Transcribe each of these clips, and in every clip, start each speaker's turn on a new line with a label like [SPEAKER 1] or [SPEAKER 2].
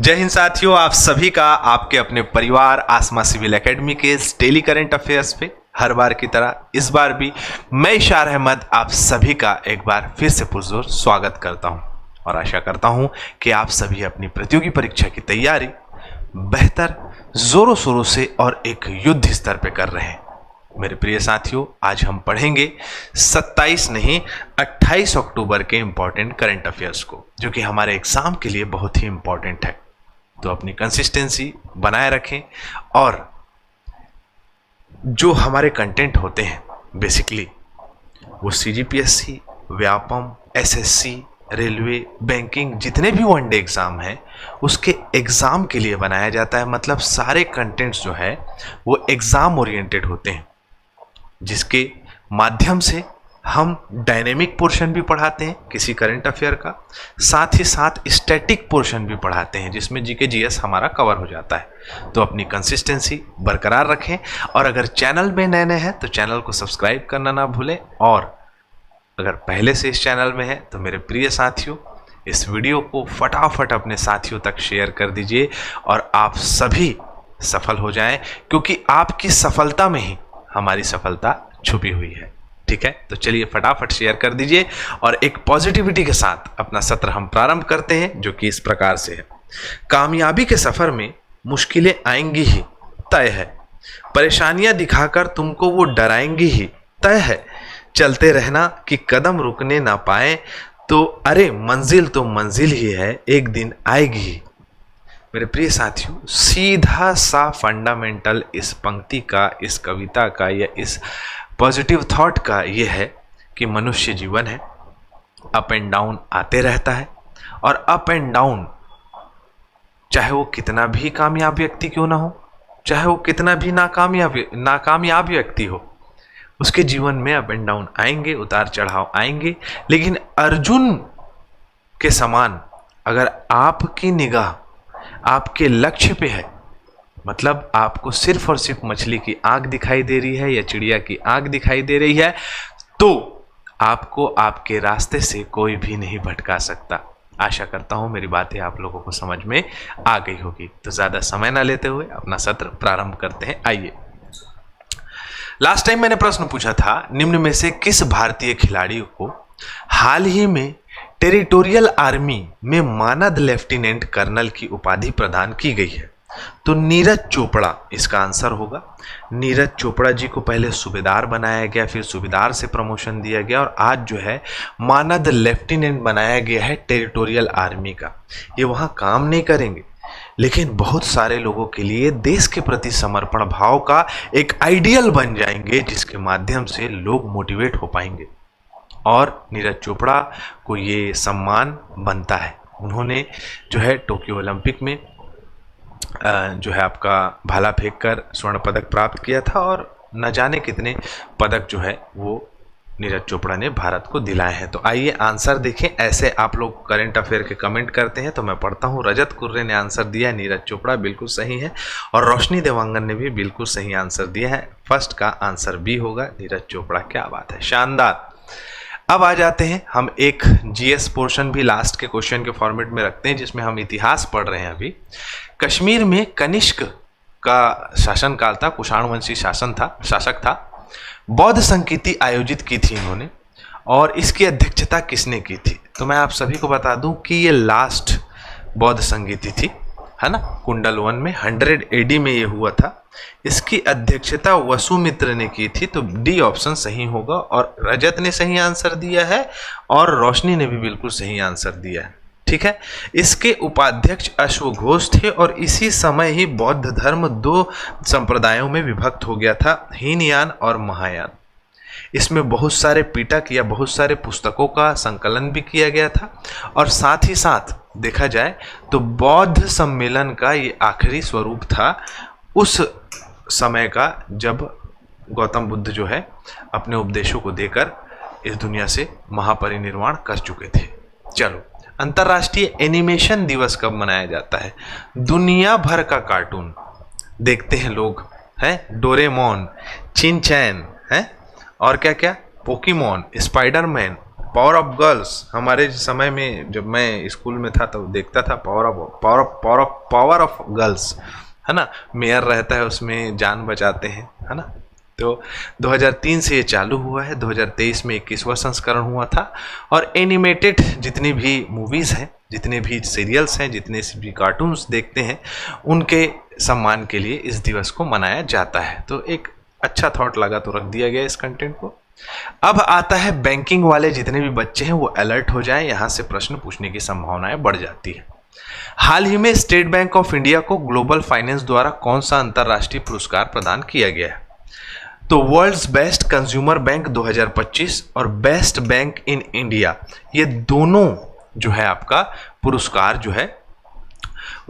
[SPEAKER 1] जय हिंद साथियों, आप सभी का आपके अपने परिवार आसमा सिविल एकेडमी के डेली करंट अफेयर्स पे हर बार की तरह इस बार भी मैं इशार अहमद आप सभी का एक बार फिर से पुरजोर स्वागत करता हूं और आशा करता हूं कि आप सभी अपनी प्रतियोगी परीक्षा की तैयारी बेहतर जोरों शोरों से और एक युद्ध स्तर पे कर रहे हैं। मेरे प्रिय साथियों, आज हम पढ़ेंगे 27 नहीं 28 अक्टूबर के इंपॉर्टेंट करंट अफेयर्स को, जो कि हमारे एग्जाम के लिए बहुत ही इंपॉर्टेंट है। तो अपनी कंसिस्टेंसी बनाए रखें और जो हमारे कंटेंट होते हैं बेसिकली वो CGPSC, Vyapam, SSC, railway, banking, जितने भी वनडे एग्ज़ाम हैं उसके एग्ज़ाम के लिए बनाया जाता है। मतलब सारे कंटेंट्स जो है वो एग्ज़ाम ओरिएंटेड होते हैं, जिसके माध्यम से हम डायनेमिक पोर्शन भी पढ़ाते हैं किसी करंट अफेयर का, साथ ही साथ स्टैटिक पोर्शन भी पढ़ाते हैं जिसमें जीके जीएस हमारा कवर हो जाता है। तो अपनी कंसिस्टेंसी बरकरार रखें और अगर चैनल में नए हैं तो चैनल को सब्सक्राइब करना ना भूलें, और अगर पहले से इस चैनल में है तो मेरे प्रिय साथियों इस वीडियो को फटाफट अपने साथियों तक शेयर कर दीजिए और आप सभी सफल हो जाएं, क्योंकि आपकी सफलता में ही हमारी सफलता छुपी हुई है। ठीक है, तो चलिए फटाफट शेयर कर दीजिए और एक पॉजिटिविटी के साथ अपना सत्र हम प्रारंभ करते हैं, जो कि इस प्रकार से है। कामयाबी के सफर में मुश्किलें आएंगी ही, तय है। परेशानियां दिखाकर तुमको वो डराएंगी ही, तय है। चलते रहना कि कदम रुकने ना पाए, तो अरे मंजिल तो मंजिल ही है, एक दिन आएगी ही। मेरे प्रिय साथियों, सीधा सा फंडामेंटल इस पंक्ति का, इस कविता का या इस पॉजिटिव थॉट का ये है कि मनुष्य जीवन है, अप एंड डाउन आते रहता है, और अप एंड डाउन चाहे वो कितना भी कामयाब व्यक्ति क्यों ना हो, चाहे वो कितना भी नाकामयाब व्यक्ति हो, उसके जीवन में अप एंड डाउन आएंगे, उतार चढ़ाव आएंगे। लेकिन अर्जुन के समान अगर आपकी निगाह आपके लक्ष्य पे है, मतलब आपको सिर्फ और सिर्फ मछली की आंख दिखाई दे रही है या चिड़िया की आंख दिखाई दे रही है, तो आपको आपके रास्ते से कोई भी नहीं भटका सकता। आशा करता हूं मेरी बातें आप लोगों को समझ में आ गई होगी। तो ज्यादा समय ना लेते हुए अपना सत्र प्रारंभ करते हैं। आइए, लास्ट टाइम मैंने प्रश्न पूछा था, निम्न में से किस भारतीय खिलाड़ी को हाल ही में टेरिटोरियल आर्मी में मानद लेफ्टिनेंट कर्नल की उपाधि प्रदान की गई है? तो नीरज चोपड़ा इसका आंसर होगा। नीरज चोपड़ा जी को पहले सूबेदार बनाया गया, फिर सूबेदार से प्रमोशन दिया गया और आज जो है मानद लेफ्टिनेंट बनाया गया है टेरिटोरियल आर्मी का। ये वहां काम नहीं करेंगे, लेकिन बहुत सारे लोगों के लिए देश के प्रति समर्पण भाव का एक आइडियल बन जाएंगे, जिसके माध्यम से लोग मोटिवेट हो पाएंगे और नीरज चोपड़ा को ये सम्मान बनता है। उन्होंने जो है टोक्यो ओलंपिक में जो है आपका भाला फेंक कर स्वर्ण पदक प्राप्त किया था और न जाने कितने पदक जो है वो नीरज चोपड़ा ने भारत को दिलाए हैं। तो आइए आंसर देखें। ऐसे आप लोग करंट अफेयर के कमेंट करते हैं तो मैं पढ़ता हूँ। रजत कुर्रे ने आंसर दिया नीरज चोपड़ा, बिल्कुल सही है, और रोशनी देवांगन ने भी बिल्कुल सही आंसर दिया है। फर्स्ट का आंसर बी होगा, नीरज चोपड़ा। क्या बात है, शानदार। अब आ जाते हैं, हम एक जीएस पोर्शन भी लास्ट के क्वेश्चन के फॉर्मेट में रखते हैं, जिसमें हम इतिहास पढ़ रहे हैं। अभी कश्मीर में कनिष्क का शासनकाल था, कुषाणवंशी शासक था। बौद्ध संकीर्ति आयोजित की थी इन्होंने, और इसकी अध्यक्षता किसने की थी? तो मैं आप सभी को बता दूं कि ये लास्ट बौद्ध संगीति थी, है ना, कुंडल 1 में 100 एडी में ये हुआ था। इसकी अध्यक्षता वसुमित्र ने की थी। तो डी ऑप्शन सही होगा, और रजत ने सही आंसर दिया है और रोशनी ने भी बिल्कुल सही आंसर दिया है। ठीक है, इसके उपाध्यक्ष अश्वघोष थे और इसी समय ही बौद्ध धर्म 2 संप्रदायों में विभक्त हो गया था, हीनयान और महायान। इसमें बहुत सारे पीटक या बहुत सारे पुस्तकों का संकलन भी किया गया था, और साथ ही साथ देखा जाए तो बौद्ध सम्मेलन का ये आखिरी स्वरूप था उस समय का, जब गौतम बुद्ध जो है अपने उपदेशों को देकर इस दुनिया से महापरिनिर्वाण कर चुके थे। चलो, अंतर्राष्ट्रीय एनिमेशन दिवस कब मनाया जाता है? दुनिया भर का कार्टून देखते हैं लोग, हैं, डोरेमोन, चिन चैन, हैं, और क्या क्या, Pokemon, Spiderman, power of girls, हमारे समय में जब मैं स्कूल में था तो देखता था पावर ऑफ गर्ल्स, है ना। मेयर रहता है उसमें, जान बचाते हैं, है ना। तो 2003 से ये चालू हुआ है, 2023 में 21वां संस्करण हुआ था। और एनिमेटेड जितनी भी मूवीज़ हैं, जितने भी सीरियल्स हैं, जितने भी कार्टून्स देखते हैं, उनके सम्मान के लिए इस दिवस को मनाया जाता है। तो एक अच्छा थॉट लगा तो रख दिया गया इस कंटेंट को। अब आता है बैंकिंग वाले जितने भी बच्चे हैं वो अलर्ट हो जाएं, यहाँ से प्रश्न पूछने की संभावनाएं बढ़ जाती है। हाल ही में स्टेट बैंक ऑफ इंडिया को ग्लोबल फाइनेंस द्वारा कौन सा अंतरराष्ट्रीय पुरस्कार प्रदान किया गया है? तो वर्ल्ड्स बेस्ट कंज्यूमर बैंक 2025 और बेस्ट बैंक इन इंडिया, ये दोनों जो है आपका पुरस्कार जो है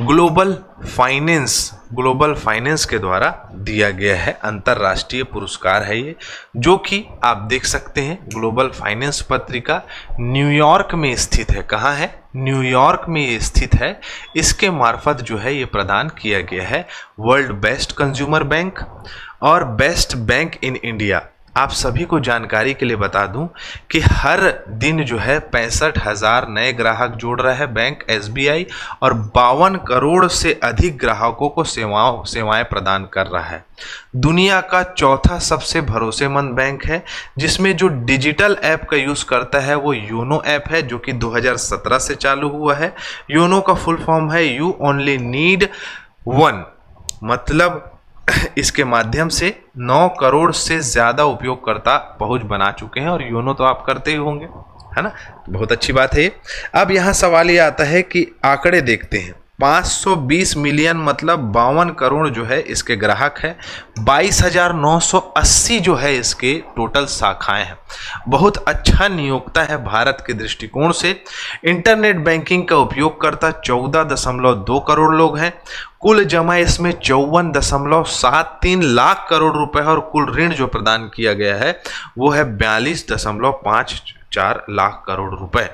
[SPEAKER 1] ग्लोबल फाइनेंस के द्वारा दिया गया है। अंतरराष्ट्रीय पुरस्कार है ये, जो कि आप देख सकते हैं ग्लोबल फाइनेंस पत्रिका न्यूयॉर्क में स्थित है। कहाँ है? न्यूयॉर्क में ये स्थित है। इसके मार्फत जो है ये प्रदान किया गया है वर्ल्ड बेस्ट कंज्यूमर बैंक और बेस्ट बैंक इन इंडिया। आप सभी को जानकारी के लिए बता दूं कि हर दिन जो है 65,000 नए ग्राहक जोड़ रहा है बैंक एसबीआई और 52 करोड़ से अधिक ग्राहकों को सेवाएं प्रदान कर रहा है। दुनिया का चौथा सबसे भरोसेमंद बैंक है, जिसमें जो डिजिटल ऐप का यूज़ करता है वो योनो ऐप है, जो कि 2017 से चालू हुआ है। योनो का फुल फॉर्म है यू ओनली नीड वन, मतलब इसके माध्यम से 9 करोड़ से ज़्यादा उपयोगकर्ता पहुंच बना चुके हैं और योनो तो आप करते ही होंगे, है ना। बहुत अच्छी बात है ये। अब यहाँ सवाल ये आता है कि आंकड़े देखते हैं। 520 मिलियन मतलब 52 करोड़ जो है इसके ग्राहक है। 22,980 जो है इसके टोटल शाखाएं हैं। बहुत अच्छा नियोक्ता है भारत के दृष्टिकोण से। इंटरनेट बैंकिंग का उपयोग करता 14.2 करोड़ लोग हैं। कुल जमा इसमें 54.73 लाख करोड़ रुपए है और कुल ऋण जो प्रदान किया गया है वो है 42.54 लाख करोड़ रुपए।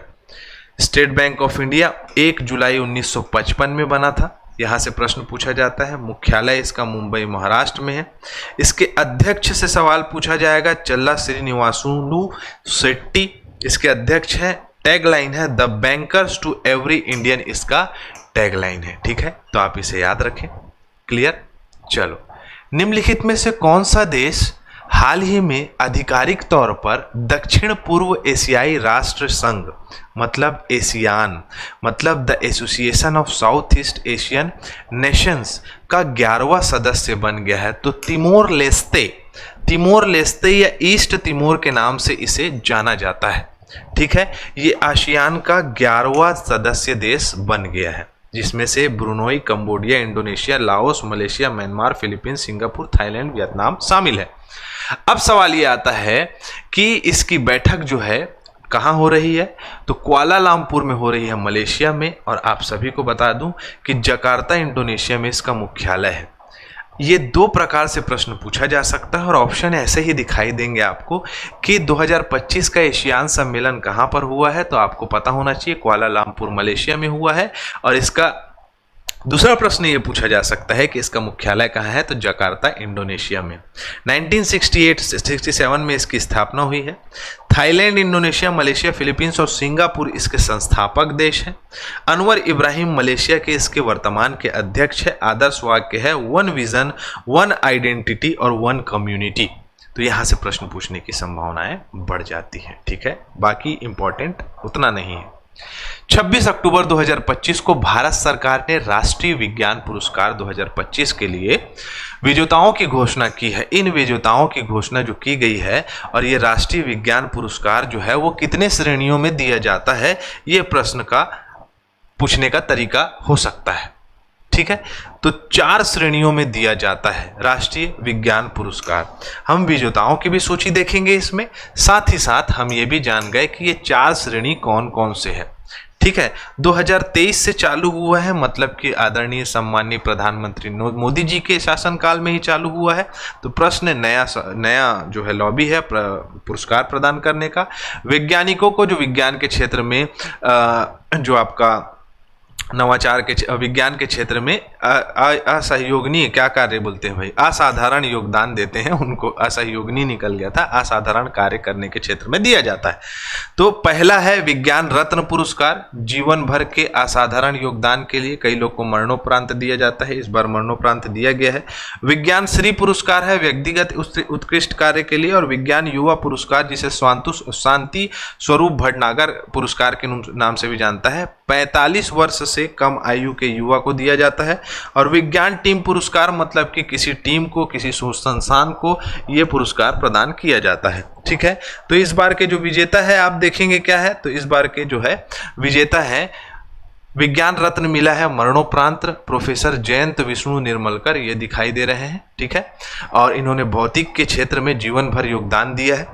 [SPEAKER 1] स्टेट बैंक ऑफ इंडिया 1 जुलाई 1955 में बना था। यहाँ से प्रश्न पूछा जाता है। मुख्यालय इसका मुंबई महाराष्ट्र में है। इसके अध्यक्ष से सवाल पूछा जाएगा चल्ला श्रीनिवासुलु शेट्टी इसके अध्यक्ष हैं। टैगलाइन है the bankers to every Indian, इसका टैगलाइन है। ठीक है, तो आप इसे याद रखें। क्लियर? चलो, निम्नलिखित में से कौन सा देश हाल ही में आधिकारिक तौर पर दक्षिण पूर्व एशियाई राष्ट्र संघ मतलब एशियान मतलब the association of south east Asian Nations का 11वां सदस्य बन गया है? तो तिमोर लेस्ते या ईस्ट तिमोर के नाम से इसे जाना जाता है। ठीक है, ये आसियान का 11वां सदस्य देश बन गया है, जिसमें से Brunei, Cambodia, Indonesia, Laos, Malaysia, Myanmar, Philippines, Singapore, Thailand, Vietnam शामिल है। अब सवाल ये आता है कि इसकी बैठक जो है कहाँ हो रही है? तो कुआलालंपुर में हो रही है, मलेशिया में। और आप सभी को बता दूं कि जकार्ता इंडोनेशिया में इसका मुख्यालय है। ये 2 प्रकार से प्रश्न पूछा जा सकता है और ऑप्शन ऐसे ही दिखाई देंगे आपको कि 2025 का एशियान सम्मेलन कहाँ पर हुआ है। तो आपको पता होना चाहिए कुआलालंपुर मलेशिया में हुआ है। और इसका दूसरा प्रश्न ये पूछा जा सकता है कि इसका मुख्यालय कहाँ है? तो जकार्ता इंडोनेशिया में। 1967 में इसकी स्थापना हुई है। थाईलैंड, इंडोनेशिया, मलेशिया, फिलीपींस और सिंगापुर इसके संस्थापक देश हैं। अनवर इब्राहिम मलेशिया के इसके वर्तमान के अध्यक्ष है। आदर्श वाक्य है वन विजन, वन आइडेंटिटी और वन कम्युनिटी। तो यहाँ से प्रश्न पूछने की संभावनाएं बढ़ जाती हैं। ठीक है, बाकी इंपॉर्टेंट उतना नहीं है। 26 अक्टूबर 2025 को भारत सरकार ने राष्ट्रीय विज्ञान पुरस्कार 2025 के लिए विजेताओं की घोषणा की है। इन विजेताओं की घोषणा जो की गई है और ये राष्ट्रीय विज्ञान पुरस्कार जो है वो कितने श्रेणियों में दिया जाता है, ये प्रश्न का पूछने का तरीका हो सकता है। ठीक है, तो 4 श्रेणियों में दिया जाता है राष्ट्रीय विज्ञान पुरस्कार। हम विजेताओं की भी सूची देखेंगे इसमें, साथ ही साथ हम ये भी जान गए कि ये 4 श्रेणी कौन कौन से है। ठीक है, 2023 से चालू हुआ है, मतलब कि आदरणीय सम्माननीय प्रधानमंत्री मोदी जी के शासनकाल में ही चालू हुआ है। तो प्रश्न नया जो है लॉबी है पुरस्कार प्रदान करने का। वैज्ञानिकों को जो विज्ञान के क्षेत्र में जो आपका नवाचार के विज्ञान के क्षेत्र में असहयोगनी क्या कार्य बोलते हैं भाई, असाधारण योगदान देते हैं उनको असहयोगनी निकल गया था, असाधारण कार्य करने के क्षेत्र में दिया जाता है। तो पहला है विज्ञान रत्न पुरस्कार, जीवन भर के असाधारण योगदान के लिए कई लोग को मरणोपरांत दिया जाता है, इस बार मरणोपरांत दिया गया है। विज्ञान श्री पुरस्कार है व्यक्तिगत उत्कृष्ट कार्य के लिए, और विज्ञान युवा पुरस्कार जिसे शांति स्वरूप भटनागर पुरस्कार के नाम से भी जानता है, 45 वर्ष से कम आयु के युवा को दिया जाता है। और विज्ञान टीम पुरस्कार मतलब कि किसी टीम को, किसी संस्थान को यह पुरस्कार प्रदान किया जाता है। ठीक है, तो इस बार के जो विजेता है आप देखेंगे क्या है, तो इस बार के जो है विजेता है विज्ञान रत्न मिला है मरणोपरांत प्रोफेसर जयंत विष्णु निर्मलकर, ये दिखाई दे रहे हैं। ठीक है, और इन्होंने भौतिक के क्षेत्र में जीवन भर योगदान दिया है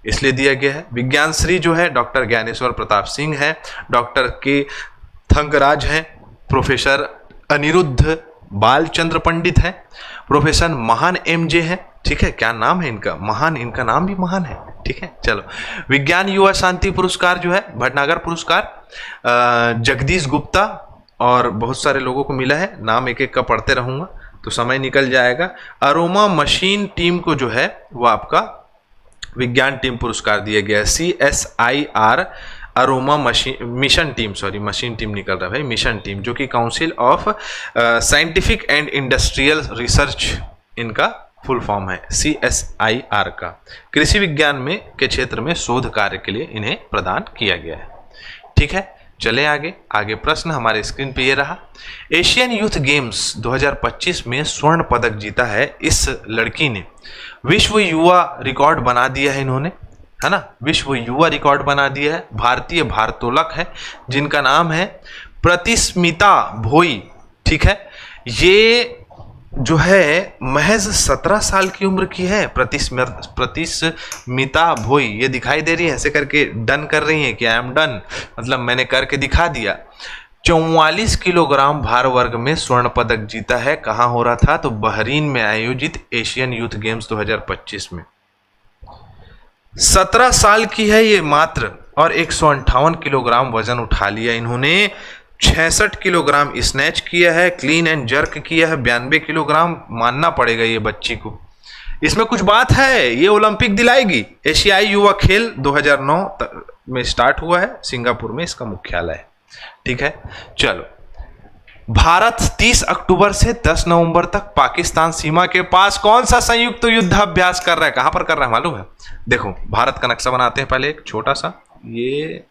[SPEAKER 1] इसलिए दिया गया है। विज्ञान श्री जो है डॉक्टर ज्ञानेश्वर प्रताप सिंह है, डॉक्टर के थंगराज हैं, प्रोफेसर अनिरुद्ध बालचंद्र पंडित है, प्रोफेसर महान एमजे है। ठीक है, क्या नाम है इनका, महान, इनका नाम भी महान है। ठीक है, चलो विज्ञान युवा शांति पुरस्कार जो है भटनागर पुरस्कार जगदीश गुप्ता और बहुत सारे लोगों को मिला है, नाम एक एक का पढ़ते रहूंगा तो समय निकल जाएगा। अरोमा मशीन टीम को जो है वो आपका विज्ञान टीम पुरस्कार दिया गया है, CSIR aroma mission team, sorry machine team निकल रहा है भाई, मिशन टीम जो कि council of scientific and industrial research इनका फुल फॉर्म है, CSIR का। कृषि विज्ञान में के क्षेत्र में शोध कार्य के लिए इन्हें प्रदान किया गया है। ठीक है, चले आगे प्रश्न हमारे स्क्रीन पे ये रहा। एशियन यूथ गेम्स 2025 में स्वर्ण पदक जीता है इस लड़की ने, विश्व युवा रिकॉर्ड बना दिया है इन्होंने, है ना, विश्व युवा रिकॉर्ड बना दिया है। भारतीय भारोत्तोलक है जिनका नाम है प्रतिस्मिता भोई। ठीक है, ये जो है महज 17 साल की उम्र की है, प्रतिस्मिता भोई, ये दिखाई दे रही है, ऐसे करके डन कर रही है कि आई एम डन, मतलब मैंने करके दिखा दिया। 44 किलोग्राम भार वर्ग में स्वर्ण पदक जीता है, कहाँ हो रहा था, तो बहरीन में आयोजित एशियन यूथ गेम्स 2025 में। 17 साल की है ये मात्र, और 158 किलोग्राम वजन उठा लिया इन्होंने। 66 किलोग्राम स्नैच किया है, क्लीन एंड जर्क किया है 92 किलोग्राम, मानना पड़ेगा ये बच्ची को, इसमें कुछ बात है, ये ओलंपिक दिलाएगी। एशियाई युवा खेल 2009 में स्टार्ट हुआ है, सिंगापुर में इसका मुख्यालय है। ठीक है, चलो भारत 30 अक्टूबर से 10 नवंबर तक पाकिस्तान सीमा के पास कौन सा संयुक्त युद्धाभ्यास कर रहा है, कहां पर कर रहा है मालूम है? देखो भारत का नक्शा बनाते हैं पहले एक छोटा सा, ये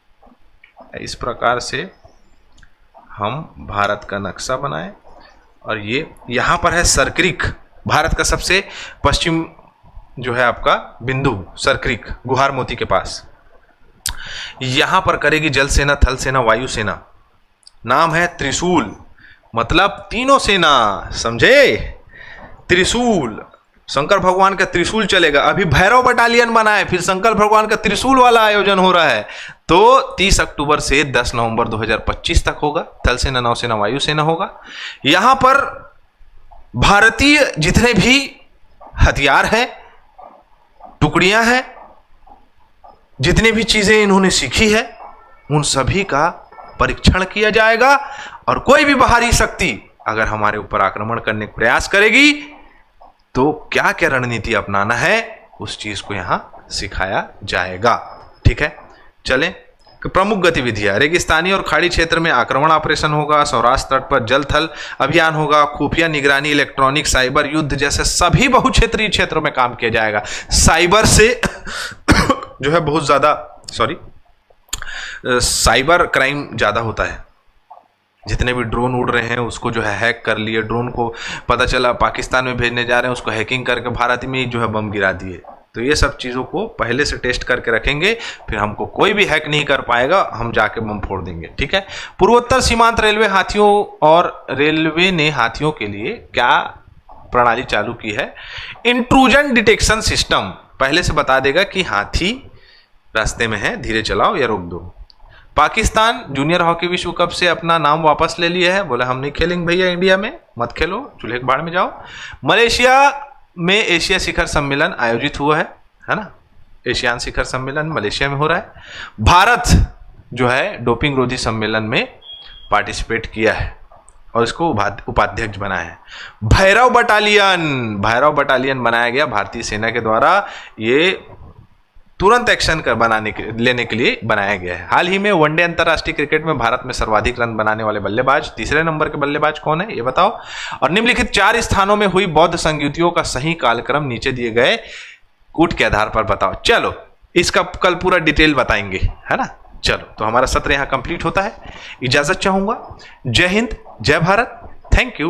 [SPEAKER 1] इस प्रकार से हम भारत का नक्शा बनाए, और ये यहां पर है सरक्रिक, भारत का सबसे पश्चिम जो है आपका बिंदु सरक्रिक, गुहार मोती के पास। यहां पर करेगी जल सेना, थल सेना, वायु सेना, नाम है त्रिशूल, मतलब तीनों सेना, समझे? त्रिशूल, शंकर भगवान का त्रिशूल चलेगा, अभी भैरव बटालियन बना है, फिर शंकर भगवान का त्रिशूल वाला आयोजन हो रहा है। तो 30 अक्टूबर से 10 नवंबर 2025 तक होगा, थल सेना, नौसेना, वायुसेना होगा। यहां पर भारतीय जितने भी हथियार हैं, टुकड़ियां हैं, जितनी भी चीजें इन्होंने सीखी है, उन सभी का परीक्षण किया जाएगा, और कोई भी बाहरी शक्ति अगर हमारे ऊपर आक्रमण करने का प्रयास करेगी तो क्या क्या रणनीति अपनाना है उस चीज को यहां सिखाया जाएगा। ठीक है, चलें। प्रमुख गतिविधियां, रेगिस्तानी और खाड़ी क्षेत्र में आक्रमण ऑपरेशन होगा, सौराष्ट्र तट पर जल थल अभियान होगा, खुफिया निगरानी, इलेक्ट्रॉनिक, साइबर युद्ध जैसे सभी बहुक्षेत्रीय क्षेत्रों में काम किया जाएगा। साइबर से जो है बहुत ज्यादा, साइबर क्राइम ज्यादा होता है, जितने भी ड्रोन उड़ रहे हैं उसको जो है हैक कर लिए, ड्रोन को पता चला पाकिस्तान में भेजने जा रहे हैं, उसको हैकिंग करके भारत में ही जो है बम गिरा दिए। तो ये सब चीज़ों को पहले से टेस्ट करके रखेंगे, फिर हमको कोई भी हैक नहीं कर पाएगा, हम जाके बम फोड़ देंगे। ठीक है, पूर्वोत्तर सीमांत रेलवे हाथियों और रेलवे ने हाथियों के लिए क्या प्रणाली चालू की है? इंट्रूजन डिटेक्शन सिस्टम पहले से बता देगा कि हाथी रास्ते में है, धीरे चलाओ या रोक दो। पाकिस्तान जूनियर हॉकी विश्व कप से अपना नाम वापस ले लिया है, बोला हम नहीं खेलेंगे भैया, इंडिया में मत खेलो, चूल्हे के भाड़ में जाओ। मलेशिया में एशिया शिखर सम्मेलन आयोजित हुआ है ना, एशियान शिखर सम्मेलन मलेशिया में हो रहा है। भारत जो है डोपिंग रोधी सम्मेलन में पार्टिसिपेट किया है। और इसको उपाध्यक्ष बनाया है। भैरव बटालियन बनाया गया भारतीय सेना के द्वारा। ये तुरंत एक्शन लेने के लिए बनाया गया है। हाल ही में वनडे अंतर्राष्ट्रीय क्रिकेट में भारत में सर्वाधिक रन बनाने वाले बल्लेबाज, तीसरे नंबर के बल्लेबाज कौन है ये बताओ। और निम्नलिखित 4 स्थानों में हुई बौद्ध संगीतियों का सही कालक्रम नीचे दिए गए कूट के आधार पर बताओ। चलो इसका कल पूरा डिटेल बताएंगे, है ना। चलो तो हमारा सत्र यहां कंप्लीट होता है। इजाजत चाहूंगा। जय हिंद, जय भारत, थैंक यू।